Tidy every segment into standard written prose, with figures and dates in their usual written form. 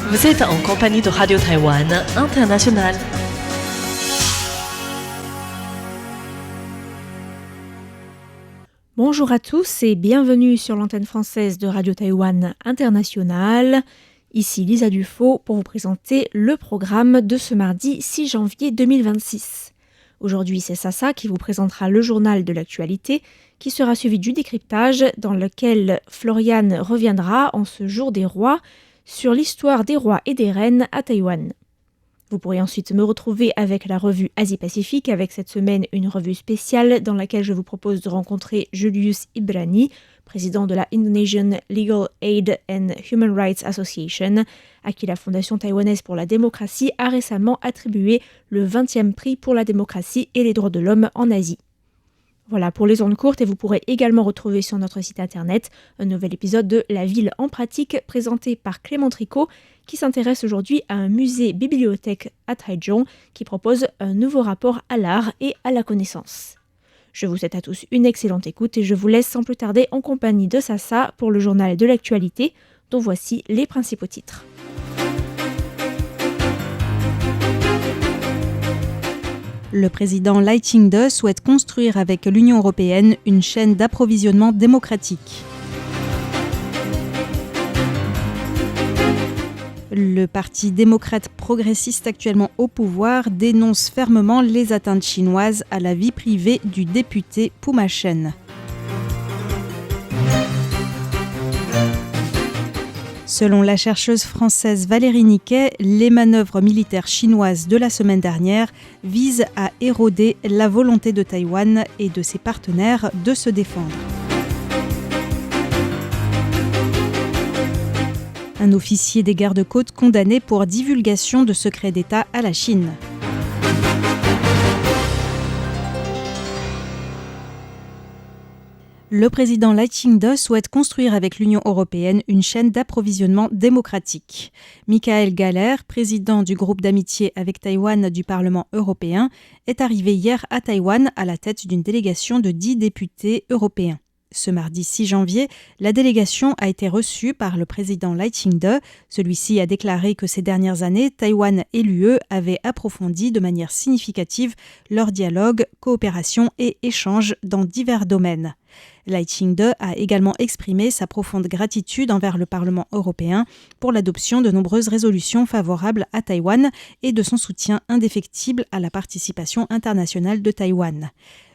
Vous êtes en compagnie de Radio Taïwan International. Bonjour à tous et bienvenue sur l'antenne française de Radio Taïwan International. Ici Lisa Dufaux pour vous présenter le programme de ce mardi 6 janvier 2026. Aujourd'hui, c'est Sasa qui vous présentera le journal de l'actualité qui sera suivi du décryptage dans lequel Floriane reviendra en ce jour des rois sur l'histoire des rois et des reines à Taïwan. Vous pourrez ensuite me retrouver avec la revue Asie-Pacifique, avec cette semaine une revue spéciale dans laquelle je vous propose de rencontrer Julius Ibrani, président de la Indonesian Legal Aid and Human Rights Association, à qui la Fondation taïwanaise pour la démocratie a récemment attribué le 20e prix pour la démocratie et les droits de l'homme en Asie. Voilà pour les ondes courtes et vous pourrez également retrouver sur notre site internet un nouvel épisode de La Ville en pratique présenté par Clément Tricot qui s'intéresse aujourd'hui à un musée-bibliothèque à Taichung qui propose un nouveau rapport à l'art et à la connaissance. Je vous souhaite à tous une excellente écoute et je vous laisse sans plus tarder en compagnie de Sasa pour le journal de l'actualité dont voici les principaux titres. Le président Lai Ching-te souhaite construire avec l'Union européenne une chaîne d'approvisionnement démocratique. Le Parti démocrate progressiste actuellement au pouvoir dénonce fermement les atteintes chinoises à la vie privée du député Puma Chen. Selon la chercheuse française Valérie Niquet, les manœuvres militaires chinoises de la semaine dernière visent à éroder la volonté de Taïwan et de ses partenaires de se défendre. Un officier des gardes-côtes condamné pour divulgation de secrets d'État à la Chine. Le président Lai Ching-te souhaite construire avec l'Union européenne une chaîne d'approvisionnement démocratique. Michael Galler, président du groupe d'amitié avec Taïwan du Parlement européen, est arrivé hier à Taïwan à la tête d'une délégation de 10 députés européens. Ce mardi 6 janvier, la délégation a été reçue par le président Lai Ching-te. Celui-ci a déclaré que ces dernières années, Taïwan et l'UE avaient approfondi de manière significative leur dialogue, coopération et échanges dans divers domaines. Lai Ching-te a également exprimé sa profonde gratitude envers le Parlement européen pour l'adoption de nombreuses résolutions favorables à Taïwan et de son soutien indéfectible à la participation internationale de Taïwan.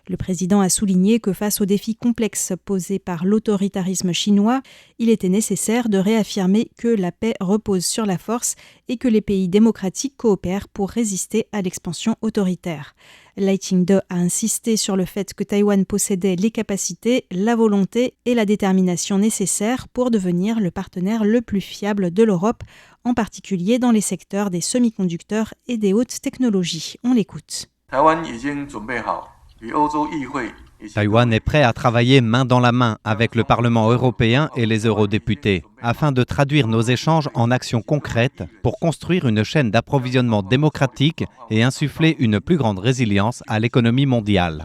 Le président a souligné que face aux défis complexes posés par l'autoritarisme chinois, il était nécessaire de réaffirmer que la paix repose sur la force et que les pays démocratiques coopèrent pour résister à l'expansion autoritaire. Lai Ching-te a insisté sur le fait que Taïwan possédait les capacités, la volonté et la détermination nécessaires pour devenir le partenaire le plus fiable de l'Europe, en particulier dans les secteurs des semi-conducteurs et des hautes technologies. On l'écoute. Taïwan est prêt à travailler main dans la main avec le Parlement européen et les eurodéputés afin de traduire nos échanges en actions concrètes pour construire une chaîne d'approvisionnement démocratique et insuffler une plus grande résilience à l'économie mondiale.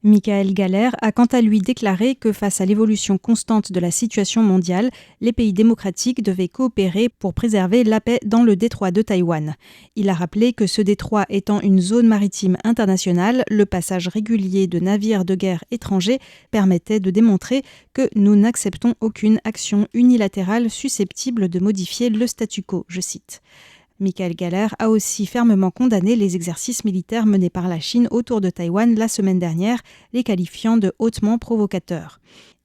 Michael Galler a quant à lui déclaré que face à l'évolution constante de la situation mondiale, les pays démocratiques devaient coopérer pour préserver la paix dans le détroit de Taïwan. Il a rappelé que ce détroit étant une zone maritime internationale, le passage régulier de navires de guerre étrangers permettait de démontrer que nous n'acceptons aucune action unilatérale susceptible de modifier le statu quo, je cite. Michael Galler a aussi fermement condamné les exercices militaires menés par la Chine autour de Taïwan la semaine dernière, les qualifiant de hautement provocateurs.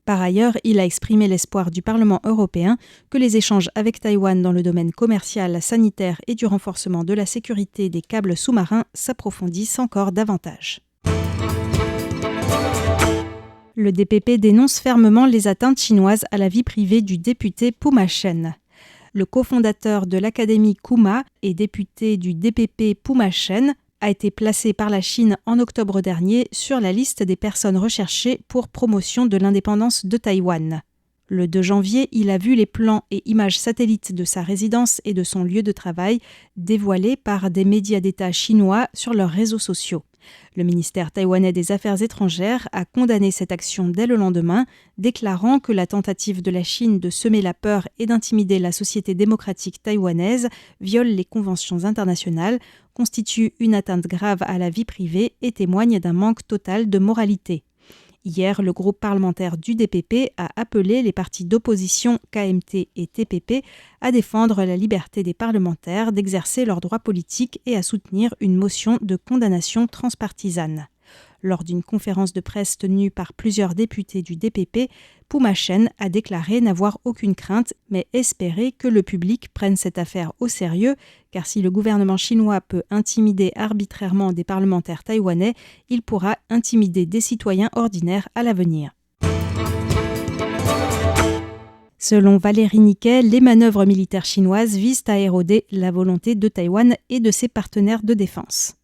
Par ailleurs, il a exprimé l'espoir du Parlement européen que les échanges avec Taïwan dans le domaine commercial, sanitaire et du renforcement de la sécurité des câbles sous-marins s'approfondissent encore davantage. Le DPP dénonce fermement les atteintes chinoises à la vie privée du député Puma Chen. Le cofondateur de l'Académie Kuma et député du DPP Puma Chen a été placé par la Chine en octobre dernier sur la liste des personnes recherchées pour promotion de l'indépendance de Taïwan. Le 2 janvier, il a vu les plans et images satellites de sa résidence et de son lieu de travail dévoilés par des médias d'État chinois sur leurs réseaux sociaux. Le ministère taïwanais des Affaires étrangères a condamné cette action dès le lendemain, déclarant que la tentative de la Chine de semer la peur et d'intimider la société démocratique taïwanaise viole les conventions internationales, constitue une atteinte grave à la vie privée et témoigne d'un manque total de moralité. Hier, le groupe parlementaire du DPP a appelé les partis d'opposition KMT et TPP à défendre la liberté des parlementaires d'exercer leurs droits politiques et à soutenir une motion de condamnation transpartisane. Lors d'une conférence de presse tenue par plusieurs députés du DPP, Puma Chen a déclaré n'avoir aucune crainte, mais espérer que le public prenne cette affaire au sérieux, car si le gouvernement chinois peut intimider arbitrairement des parlementaires taïwanais, il pourra intimider des citoyens ordinaires à l'avenir. Selon Valérie Niquet, les manœuvres militaires chinoises visent à éroder la volonté de Taïwan et de ses partenaires de défense.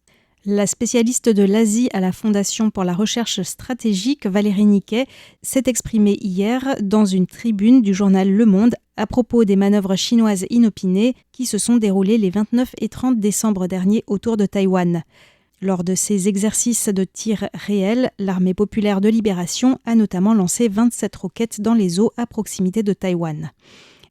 La spécialiste de l'Asie à la Fondation pour la recherche stratégique, Valérie Niquet, s'est exprimée hier dans une tribune du journal Le Monde à propos des manœuvres chinoises inopinées qui se sont déroulées les 29 et 30 décembre dernier autour de Taïwan. Lors de ces exercices de tir réels, l'armée populaire de libération a notamment lancé 27 roquettes dans les eaux à proximité de Taïwan.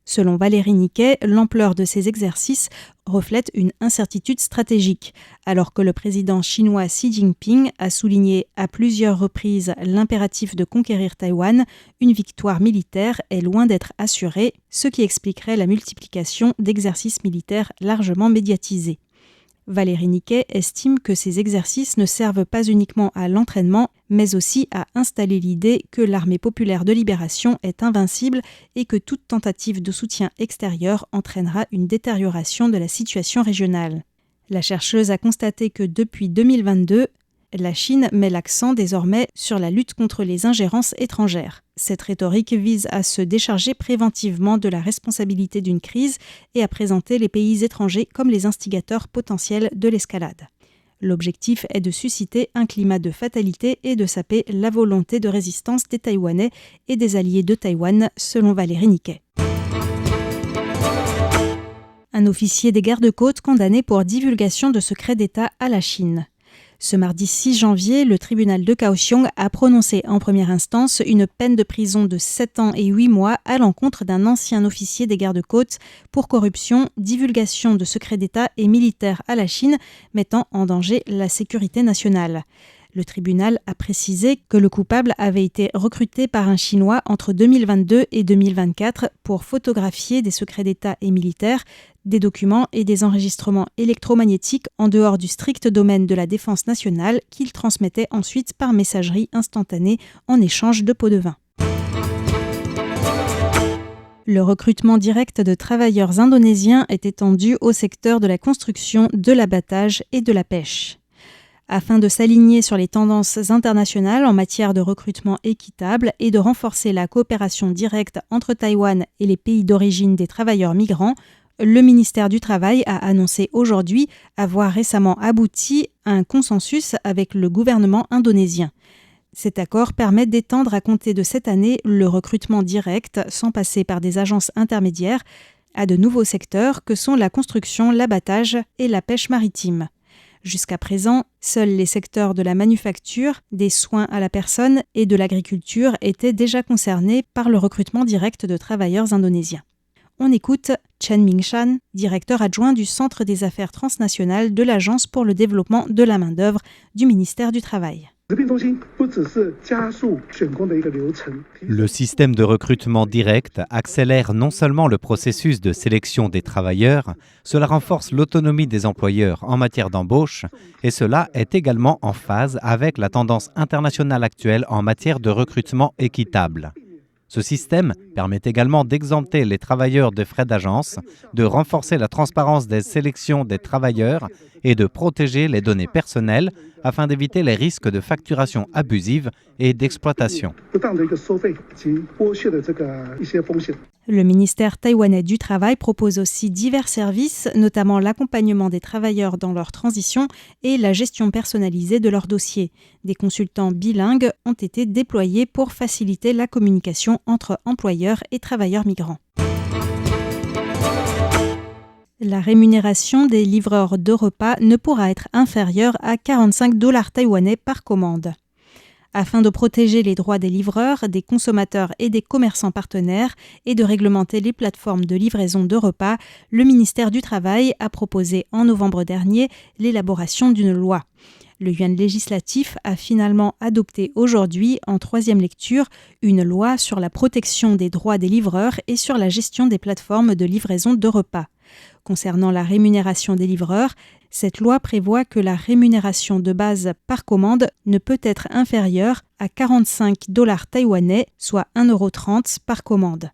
Selon Valérie Niquet, l'ampleur de ces exercices reflète une incertitude stratégique, alors que le président chinois Xi Jinping a souligné à plusieurs reprises l'impératif de conquérir Taïwan, une victoire militaire est loin d'être assurée, ce qui expliquerait la multiplication d'exercices militaires largement médiatisés. Valérie Niquet estime que ces exercices ne servent pas uniquement à l'entraînement, mais aussi à installer l'idée que l'armée populaire de libération est invincible et que toute tentative de soutien extérieur entraînera une détérioration de la situation régionale. La chercheuse a constaté que depuis 2022, la Chine met l'accent désormais sur la lutte contre les ingérences étrangères. Cette rhétorique vise à se décharger préventivement de la responsabilité d'une crise et à présenter les pays étrangers comme les instigateurs potentiels de l'escalade. L'objectif est de susciter un climat de fatalité et de saper la volonté de résistance des Taïwanais et des alliés de Taïwan, selon Valérie Niquet. Un officier des gardes-côtes condamné pour divulgation de secrets d'État à la Chine. Ce mardi 6 janvier, le tribunal de Kaohsiung a prononcé en première instance une peine de prison de 7 ans et 8 mois à l'encontre d'un ancien officier des gardes-côtes pour corruption, divulgation de secrets d'État et militaire à la Chine, mettant en danger la sécurité nationale. Le tribunal a précisé que le coupable avait été recruté par un Chinois entre 2022 et 2024 pour photographier des secrets d'État et militaires, des documents et des enregistrements électromagnétiques en dehors du strict domaine de la défense nationale qu'il transmettait ensuite par messagerie instantanée en échange de pots de vin. Le recrutement direct de travailleurs indonésiens est étendu au secteur de la construction, de l'abattage et de la pêche. Afin de s'aligner sur les tendances internationales en matière de recrutement équitable et de renforcer la coopération directe entre Taïwan et les pays d'origine des travailleurs migrants, le ministère du Travail a annoncé aujourd'hui avoir récemment abouti à un consensus avec le gouvernement indonésien. Cet accord permet d'étendre à compter de cette année le recrutement direct, sans passer par des agences intermédiaires, à de nouveaux secteurs que sont la construction, l'abattage et la pêche maritime. Jusqu'à présent, seuls les secteurs de la manufacture, des soins à la personne et de l'agriculture étaient déjà concernés par le recrutement direct de travailleurs indonésiens. On écoute Chen Mingshan, directeur adjoint du Centre des affaires transnationales de l'Agence pour le développement de la main-d'œuvre du ministère du Travail. Le système de recrutement direct accélère non seulement le processus de sélection des travailleurs, cela renforce l'autonomie des employeurs en matière d'embauche et cela est également en phase avec la tendance internationale actuelle en matière de recrutement équitable. Ce système permet également d'exempter les travailleurs de frais d'agence, de renforcer la transparence des sélections des travailleurs et de protéger les données personnelles afin d'éviter les risques de facturation abusive et d'exploitation. Le ministère taïwanais du Travail propose aussi divers services, notamment l'accompagnement des travailleurs dans leur transition et la gestion personnalisée de leurs dossiers. Des consultants bilingues ont été déployés pour faciliter la communication entre employeurs et travailleurs migrants. La rémunération des livreurs de repas ne pourra être inférieure à 45 $ taïwanais par commande. Afin de protéger les droits des livreurs, des consommateurs et des commerçants partenaires et de réglementer les plateformes de livraison de repas, le ministère du Travail a proposé en novembre dernier l'élaboration d'une loi. Le yuan législatif a finalement adopté aujourd'hui, en troisième lecture, une loi sur la protection des droits des livreurs et sur la gestion des plateformes de livraison de repas. Concernant la rémunération des livreurs, cette loi prévoit que la rémunération de base par commande ne peut être inférieure à 45 $ taïwanais, soit 1,30 € par commande.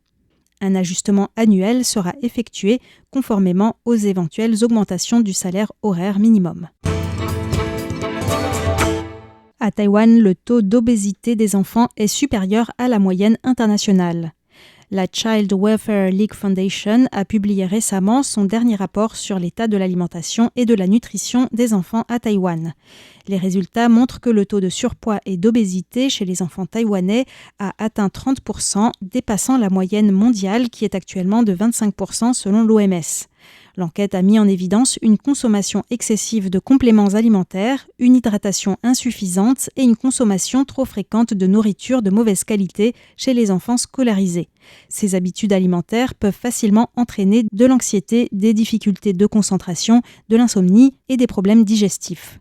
Un ajustement annuel sera effectué conformément aux éventuelles augmentations du salaire horaire minimum. À Taïwan, le taux d'obésité des enfants est supérieur à la moyenne internationale. La Child Welfare League Foundation a publié récemment son dernier rapport sur l'état de l'alimentation et de la nutrition des enfants à Taïwan. Les résultats montrent que le taux de surpoids et d'obésité chez les enfants taïwanais a atteint 30%, dépassant la moyenne mondiale qui est actuellement de 25% selon l'OMS. L'enquête a mis en évidence une consommation excessive de compléments alimentaires, une hydratation insuffisante et une consommation trop fréquente de nourriture de mauvaise qualité chez les enfants scolarisés. Ces habitudes alimentaires peuvent facilement entraîner de l'anxiété, des difficultés de concentration, de l'insomnie et des problèmes digestifs.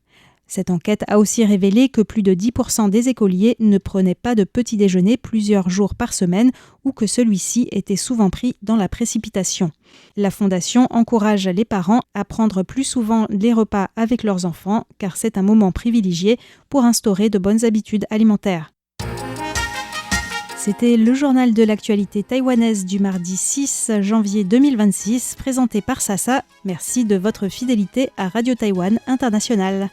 Cette enquête a aussi révélé que plus de 10% des écoliers ne prenaient pas de petit déjeuner plusieurs jours par semaine ou que celui-ci était souvent pris dans la précipitation. La Fondation encourage les parents à prendre plus souvent les repas avec leurs enfants car c'est un moment privilégié pour instaurer de bonnes habitudes alimentaires. C'était le journal de l'actualité taïwanaise du mardi 6 janvier 2026, présenté par Sasa. Merci de votre fidélité à Radio Taïwan International.